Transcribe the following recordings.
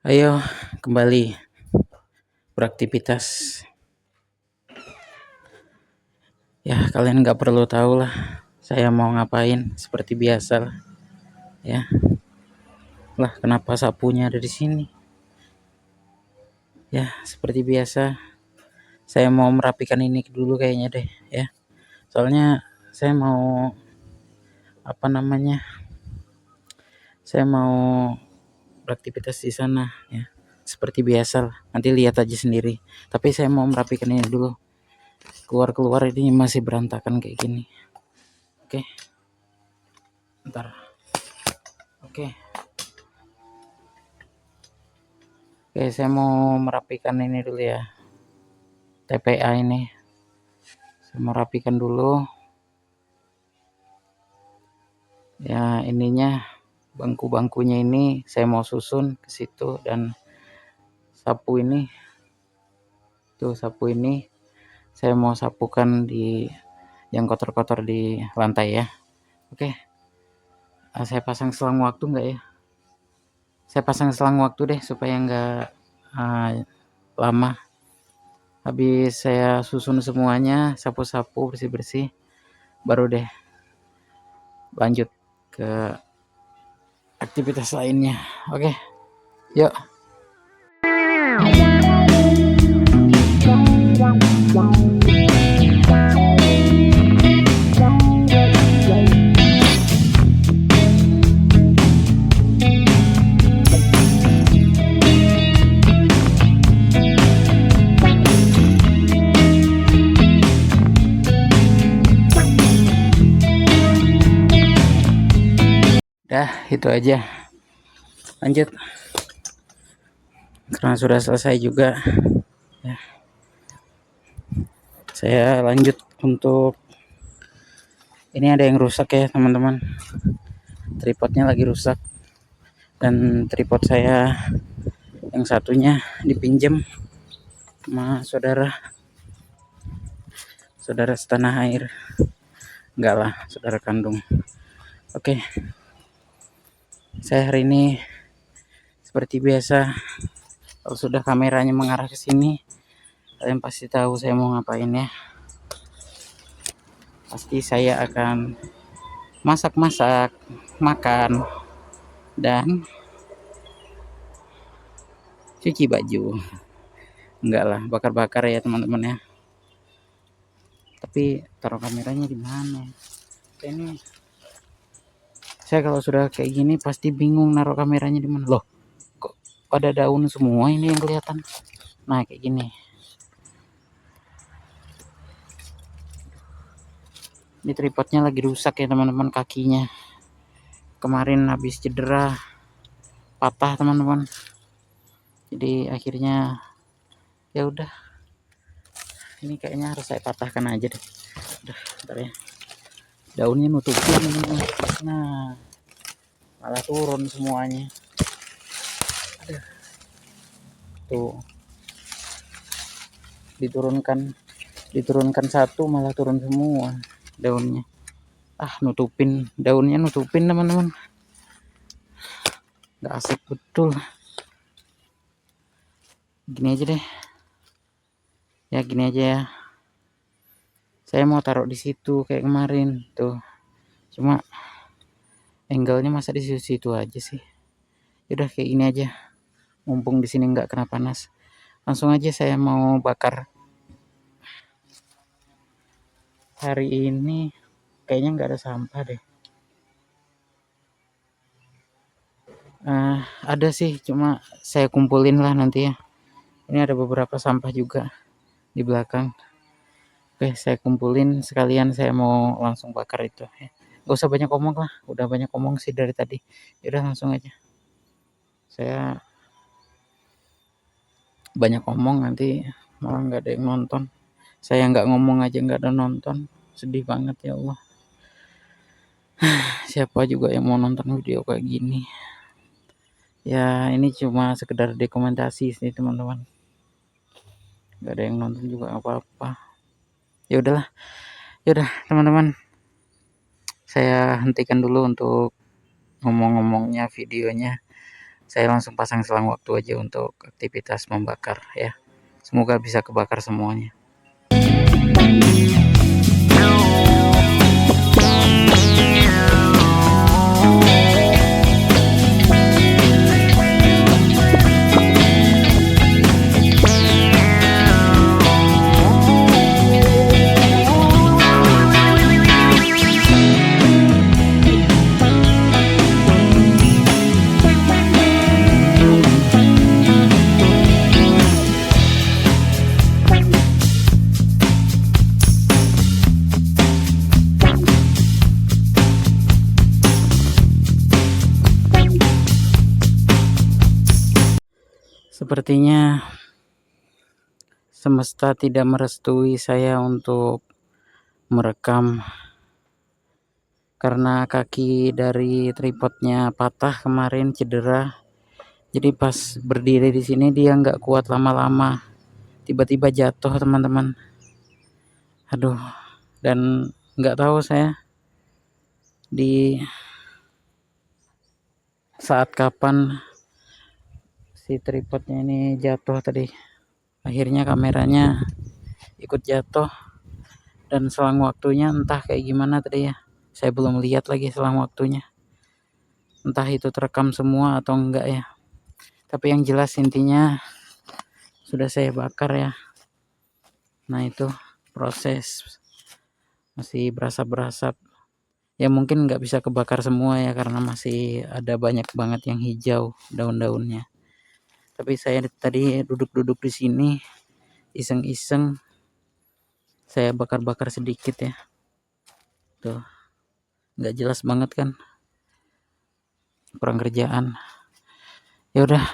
Ayo kembali beraktivitas. Ya kalian nggak perlu tahu lah saya mau ngapain, seperti biasa lah. Ya lah, kenapa sapunya ada di sini? Ya seperti biasa, saya mau merapikan ini dulu kayaknya deh ya. Soalnya saya mau apa namanya? Saya mau beraktivitas di sana ya. Seperti biasa lah. Nanti lihat aja sendiri. Tapi saya mau merapikan ini dulu. Keluar-keluar ini masih berantakan kayak gini. Oke. Ntar. Oke. Oke, saya mau merapikan ini dulu ya. TPA ini. Saya mau rapikan dulu. Ya, ininya bangku-bangkunya ini saya mau susun ke situ, dan sapu ini tuh, sapu ini saya mau sapukan di yang kotor-kotor di lantai ya. Oke. Saya pasang selang waktu enggak ya? Saya pasang selang waktu deh supaya enggak lama. Habis saya susun semuanya, sapu-sapu, bersih-bersih, baru deh lanjut ke aktivitas lainnya. Oke, yuk. Dah, itu aja. Lanjut. Karena sudah selesai juga ya. Saya lanjut untuk ini, ada yang rusak ya teman-teman. Tripodnya lagi rusak, dan tripod saya yang satunya dipinjam sama saudara setanah air. Enggak lah, saudara kandung. Oke. Saya hari ini seperti biasa, kalau sudah kameranya mengarah ke sini, kalian pasti tahu saya mau ngapain ya. Pasti saya akan masak-masak, makan, dan cuci baju. Enggak lah, bakar-bakar ya teman-teman ya. Tapi taruh kameranya di mana? Ini saya kalau sudah kayak gini pasti bingung naruh kameranya di mana. Loh, kok pada daun semua ini yang kelihatan? Nah, kayak gini. Ini tripodnya lagi rusak ya teman-teman, kakinya. Kemarin habis cedera, patah teman-teman. Jadi akhirnya ya udah. Ini kayaknya harus saya patahkan aja deh. Udah, bentar ya. Daunnya nutupin teman-teman. Nah, malah turun semuanya. Aduh. Tuh. Diturunkan satu malah turun semua daunnya. Nutupin daunnya, nutupin teman-teman. Nggak asik betul. Gini aja deh. Ya gini aja ya. Saya mau taruh di situ kayak kemarin tuh. Cuma angle-nya masa di situ aja sih. Udah kayak gini aja. Mumpung di sini nggak kena panas. Langsung aja saya mau bakar. Hari ini kayaknya nggak ada sampah deh. Ada sih, cuma saya kumpulin lah nanti ya. Ini ada beberapa sampah juga di belakang. Oke, saya kumpulin sekalian, saya mau langsung bakar itu ya. Gak usah banyak ngomong lah, udah banyak ngomong sih dari tadi. Udah langsung aja. Saya banyak ngomong nanti malah nggak ada yang nonton. Saya nggak ngomong aja nggak ada nonton, sedih banget ya Allah. Siapa juga yang mau nonton video kayak gini? Ya ini cuma sekedar dokumentasi sih teman-teman. Nggak ada yang nonton juga apa-apa. Ya udahlah, ya udah teman-teman. Saya hentikan dulu untuk ngomong-ngomongnya videonya. saya langsung pasang selang waktu aja untuk aktivitas membakar ya. Semoga bisa kebakar semuanya. Sepertinya semesta tidak merestui saya untuk merekam karena kaki dari tripodnya patah kemarin, cedera. Jadi pas berdiri di sini dia nggak kuat lama-lama, tiba-tiba jatuh teman-teman. Aduh, dan nggak tahu saya di saat kapan si tripodnya ini jatuh tadi. Akhirnya kameranya ikut jatuh dan selang waktunya entah kayak gimana tadi ya. Saya belum lihat lagi selang waktunya. Entah itu terekam semua atau enggak ya. Tapi yang jelas intinya sudah saya bakar ya. Nah itu proses masih berasap-berasap. Ya mungkin nggak bisa kebakar semua ya karena masih ada banyak banget yang hijau daun-daunnya. Tapi saya tadi duduk-duduk di sini iseng-iseng saya bakar-bakar sedikit ya. Tuh, nggak jelas banget kan, kurang kerjaan. Ya udah,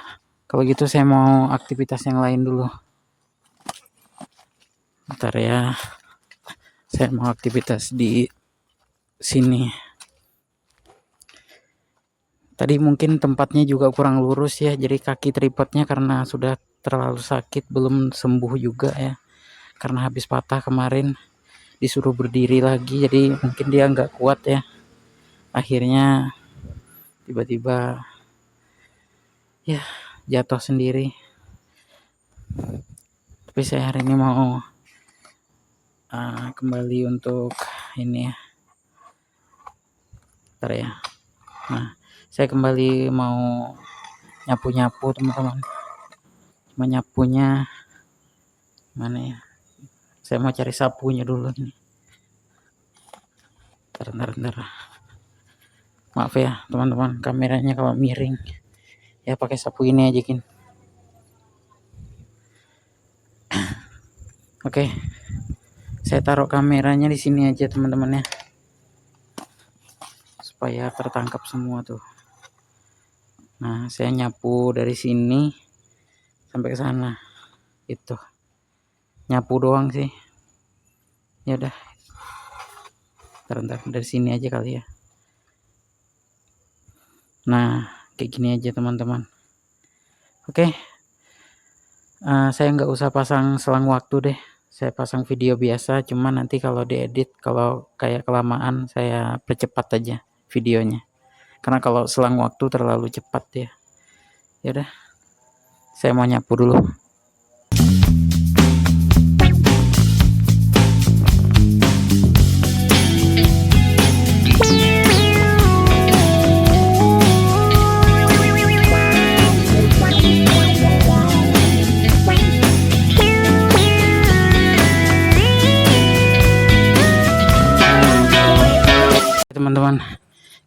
kalau gitu saya mau aktivitas yang lain dulu. Bentar ya, saya mau aktivitas di sini. Tadi mungkin tempatnya juga kurang lurus ya, jadi kaki tripodnya karena sudah terlalu sakit belum sembuh juga ya. Karena habis patah kemarin disuruh berdiri lagi, jadi mungkin dia nggak kuat ya. Akhirnya tiba-tiba ya jatuh sendiri. Tapi saya hari ini mau kembali untuk ini ya. Bentar ya. Nah, saya kembali mau nyapu-nyapu teman-teman. Cuma nyapunya mana ya? Saya mau cari sapunya dulu nih. Bentar. Maaf ya teman-teman, kameranya kalau miring. Ya pakai sapu ini aja Kin. Oke. Saya taruh kameranya di sini aja teman-teman ya. Supaya tertangkap semua tuh. Nah, saya nyapu dari sini sampai ke sana. Itu. Nyapu doang sih. Ya udah. Bentar dari sini aja kali ya. Nah, kayak gini aja teman-teman. Oke. Saya nggak usah pasang selang waktu deh. Saya pasang video biasa, cuma nanti kalau diedit, kalau kayak kelamaan saya percepat aja videonya. Karena kalau selang waktu terlalu cepat ya. Ya udah. Saya mau nyapu dulu. Teman-teman,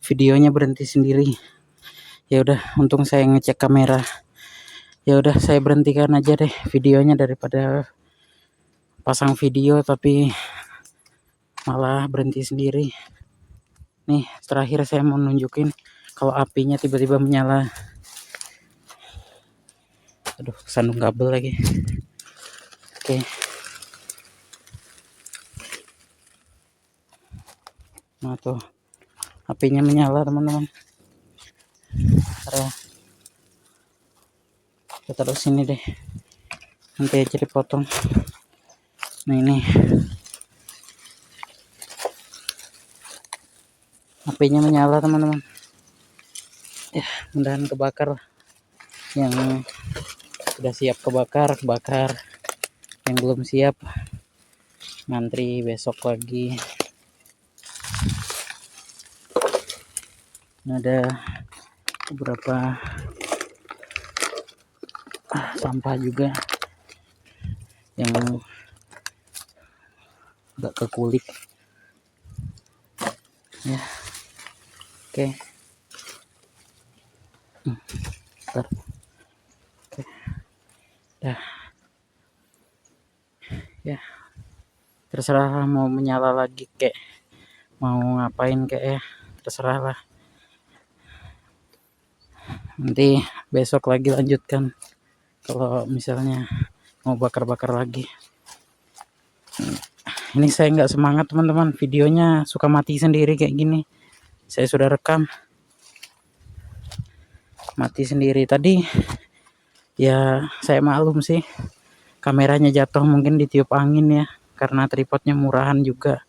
videonya berhenti sendiri. Ya udah, untung saya ngecek kamera. Ya udah, saya berhentikan aja deh videonya daripada pasang video tapi malah berhenti sendiri. Nih, terakhir saya mau nunjukin kalau apinya tiba-tiba menyala. Aduh, kesandung kabel lagi. Oke. Nah tuh, apinya menyala teman-teman. Kita taruh sini deh, nanti aja dipotong. Nah ini apinya menyala teman-teman. Ya mudahan kebakar lah. yang sudah siap kebakar, yang belum siap ngantri besok lagi. Ada beberapa sampah juga yang agak kekulik ya. Oke. Bentar. Oke. Dah. Ya. Terserah mau menyala lagi kek, mau ngapain kek ya. Terserah lah. Nanti besok lagi lanjutkan. Kalau misalnya mau bakar-bakar lagi. Ini saya nggak semangat teman-teman, videonya suka mati sendiri kayak gini. Saya sudah rekam, mati sendiri tadi. Ya saya maklum sih, kameranya jatuh mungkin ditiup angin ya, karena tripodnya murahan juga.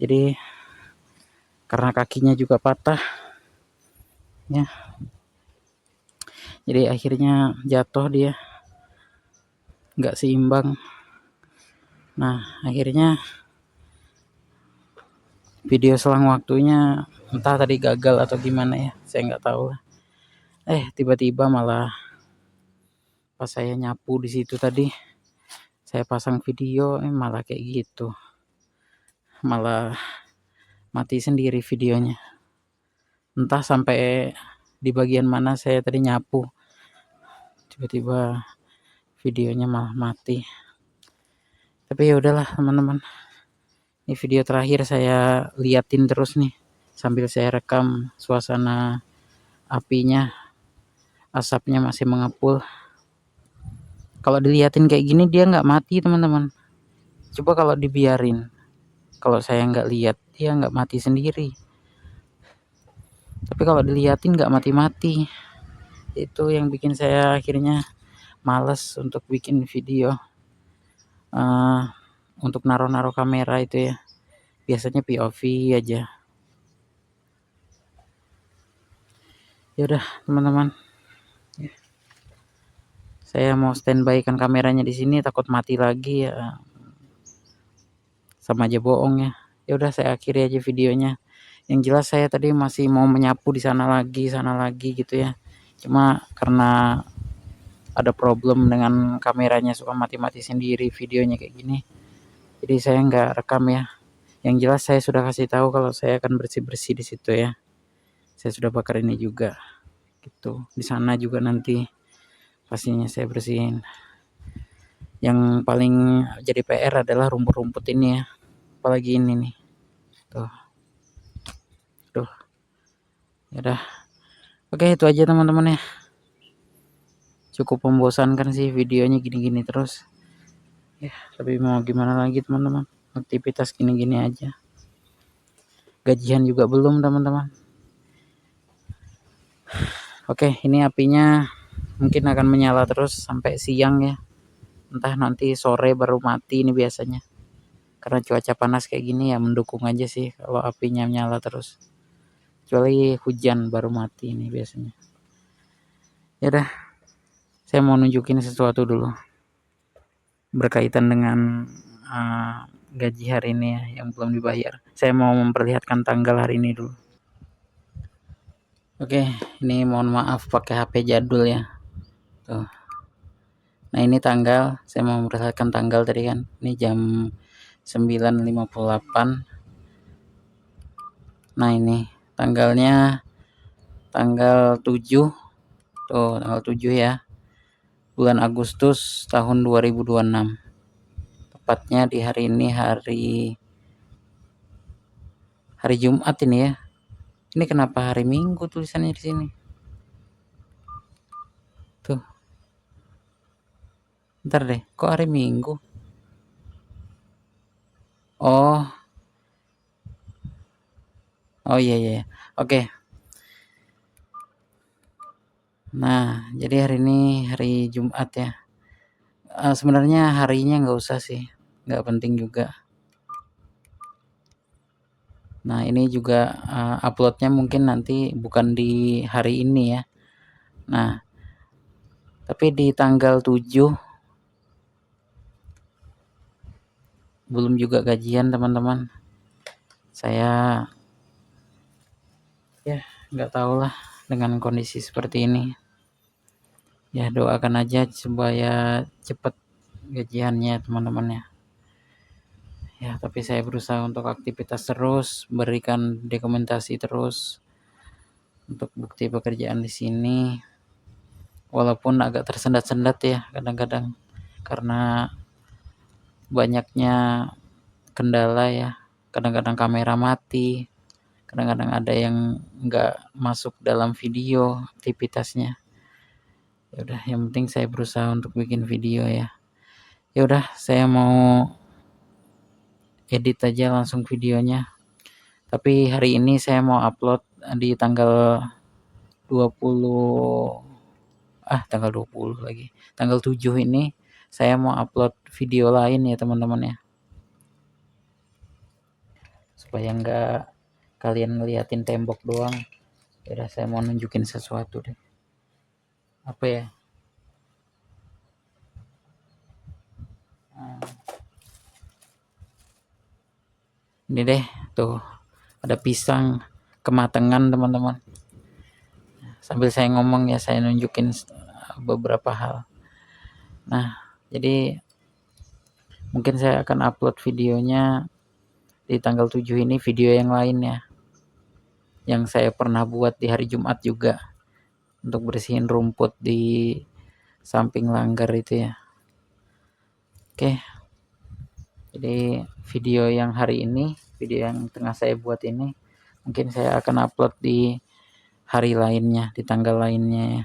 Jadi karena kakinya juga patah ya. Jadi akhirnya jatuh dia, nggak seimbang. Nah akhirnya video selang waktunya entah tadi gagal atau gimana ya, saya nggak tahu. Tiba-tiba malah pas saya nyapu di situ tadi, saya pasang video, malah kayak gitu, malah mati sendiri videonya. Entah sampai di bagian mana saya tadi nyapu, tiba-tiba videonya malah mati. Tapi ya udahlah teman-teman, ini video terakhir saya liatin terus nih sambil saya rekam suasana apinya, asapnya masih mengepul. Kalau diliatin kayak gini dia nggak mati teman-teman. Coba kalau dibiarin, kalau saya nggak lihat dia nggak mati sendiri. Tapi kalau diliatin nggak mati-mati. Itu yang bikin saya akhirnya males untuk bikin video. Untuk naruh-naruh kamera itu ya, biasanya POV aja. Ya udah teman-teman, saya mau standby kan kameranya di sini, takut mati lagi ya, sama aja bohong ya. Ya udah saya akhiri aja videonya. Yang jelas saya tadi masih mau menyapu di sana lagi gitu ya. Cuma karena ada problem dengan kameranya, suka mati-mati sendiri videonya kayak gini, jadi saya nggak rekam ya. Yang jelas saya sudah kasih tahu kalau saya akan bersih-bersih di situ ya. Saya sudah bakar ini juga gitu. Di sana juga nanti pastinya saya bersihin. Yang paling jadi PR adalah rumput-rumput ini ya, apalagi ini nih tuh. Ya udah, oke itu aja teman-teman ya. Cukup membosankan sih videonya gini-gini terus ya, tapi mau gimana lagi teman-teman, aktivitas gini-gini aja. Gajian juga belum teman-teman. Oke, ini apinya mungkin akan menyala terus sampai siang ya, entah nanti sore baru mati ini biasanya. Karena cuaca panas kayak gini ya mendukung aja sih kalau apinya menyala terus. Kecuali hujan baru mati ini biasanya. Ya udah, saya mau nunjukin sesuatu dulu berkaitan dengan gaji hari ini ya, yang belum dibayar. Saya mau memperlihatkan tanggal hari ini dulu. Oke, ini mohon maaf pakai HP jadul ya. Tuh. Nah ini tanggal, saya mau memperlihatkan tanggal tadi kan. Ini jam 9.58. Nah ini tanggalnya tanggal 7. Tuh tanggal 7 ya. Bulan Agustus tahun 2026. Tepatnya di hari ini hari Jumat ini ya. Ini kenapa hari Minggu tulisannya di sini? Tuh. Ntar deh, kok hari Minggu? Oh. Oh iya iya. Oke. Nah, jadi hari ini hari Jumat ya. Sebenarnya harinya nggak usah sih, nggak penting juga. Nah ini juga uploadnya mungkin nanti bukan di hari ini ya. Nah Tapi di tanggal 7 belum juga gajian teman-teman. Saya ya nggak tahu lah dengan kondisi seperti ini. Ya doakan aja supaya cepat gajiannya teman-teman ya. Ya tapi saya berusaha untuk aktivitas terus, berikan dokumentasi terus untuk bukti pekerjaan di sini. Walaupun agak tersendat-sendat ya kadang-kadang karena banyaknya kendala ya. Kadang-kadang kamera mati, kadang-kadang ada yang nggak masuk dalam video aktivitasnya. Ya udah, yang penting saya berusaha untuk bikin video ya. Ya udah, saya mau edit aja langsung videonya. Tapi hari ini saya mau upload di tanggal 20 tanggal 20 lagi. Tanggal 7 ini saya mau upload video lain ya teman-teman ya. Supaya nggak kalian ngeliatin tembok doang. Ya udah, saya mau nunjukin sesuatu deh. Apa ya? Ini deh, tuh ada pisang kematangan teman-teman. Sambil saya ngomong ya, saya nunjukin beberapa hal. Nah, jadi mungkin saya akan upload videonya di tanggal 7 ini, video yang lain ya. Yang saya pernah buat di hari Jumat juga. Untuk bersihin rumput di samping langgar itu ya. Oke. Jadi video yang hari ini, video yang tengah saya buat ini, mungkin saya akan upload di hari lainnya, di tanggal lainnya ya.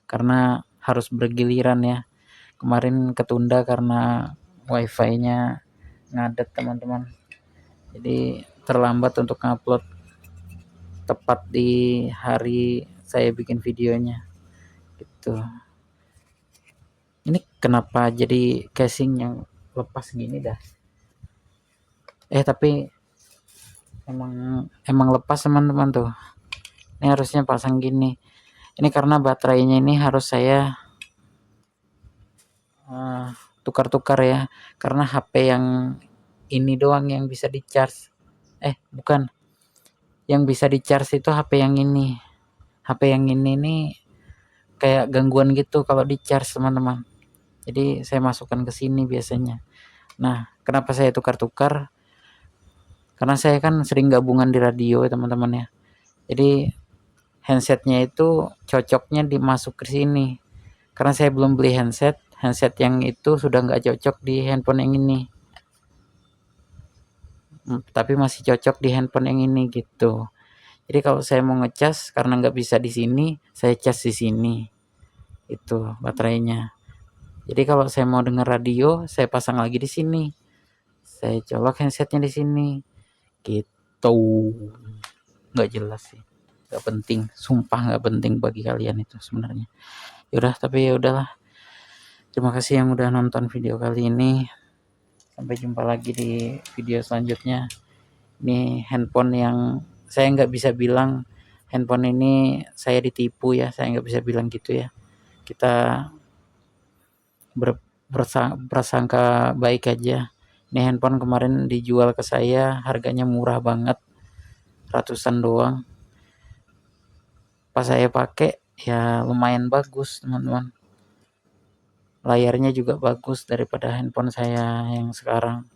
Karena harus bergiliran ya. Kemarin ketunda karena wifi-nya ngadet teman-teman. Jadi terlambat untuk ngupload tepat di hari saya bikin videonya. Gitu. Ini kenapa jadi casing yang lepas gini dah? Tapi emang lepas teman-teman tuh. Ini harusnya pasang gini. Ini karena baterainya ini harus saya tukar-tukar ya, karena HP yang ini doang yang bisa di-charge. Bukan. Yang bisa di-charge itu HP yang ini. HP yang ini nih kayak gangguan gitu kalau di-charge teman-teman. Jadi saya masukkan ke sini biasanya. Nah, kenapa saya tukar-tukar? Karena saya kan sering gabungan di radio teman-teman ya. Jadi handsetnya itu cocoknya dimasuk ke sini. Karena saya belum beli handset yang itu sudah nggak cocok di handphone yang ini. Tapi masih cocok di handphone yang ini gitu. Jadi kalau saya mau ngecas karena nggak bisa di sini, saya cas di sini. Itu baterainya. Jadi kalau saya mau dengar radio, saya pasang lagi di sini. Saya colok handsetnya di sini. Gitu. Nggak jelas sih. Nggak penting. Sumpah nggak penting bagi kalian itu sebenarnya. Yaudah, tapi ya udahlah. Terima kasih yang udah nonton video kali ini. Sampai jumpa lagi di video selanjutnya. Ini handphone yang saya nggak bisa bilang handphone ini saya ditipu ya. Saya nggak bisa bilang gitu ya. Kita berprasangka baik aja. Ini handphone kemarin dijual ke saya, harganya murah banget, ratusan doang. Pas saya pakai ya lumayan bagus teman-teman. Layarnya juga bagus daripada handphone saya yang sekarang,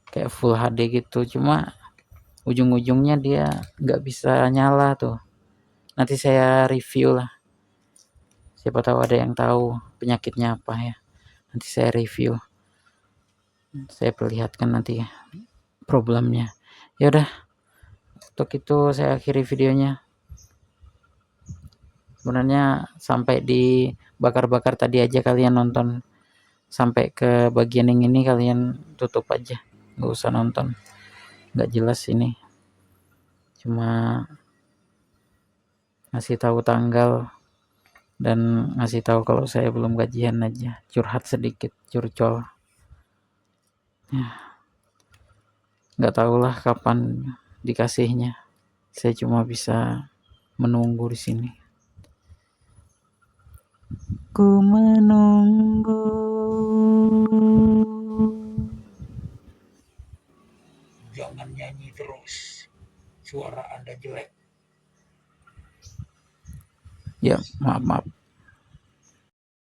kayak full HD gitu. Cuma ujung-ujungnya dia nggak bisa nyala tuh. Nanti saya review lah. Siapa tahu ada yang tahu penyakitnya apa ya. Nanti saya review. Saya perlihatkan nanti problemnya. Ya udah, untuk itu saya akhiri videonya. Sebenarnya sampai di bakar-bakar tadi aja kalian nonton. Sampai ke bagian yang ini kalian tutup aja. Nggak usah nonton. Nggak jelas ini. Cuma ngasih tahu tanggal dan ngasih tahu kalau saya belum gajian aja. Curhat sedikit, curcol. Nggak tahulah kapan dikasihnya. Saya cuma bisa menunggu di sini. Ku menunggu. Jangan nyanyi terus. Suara Anda jelek. Ya, maaf.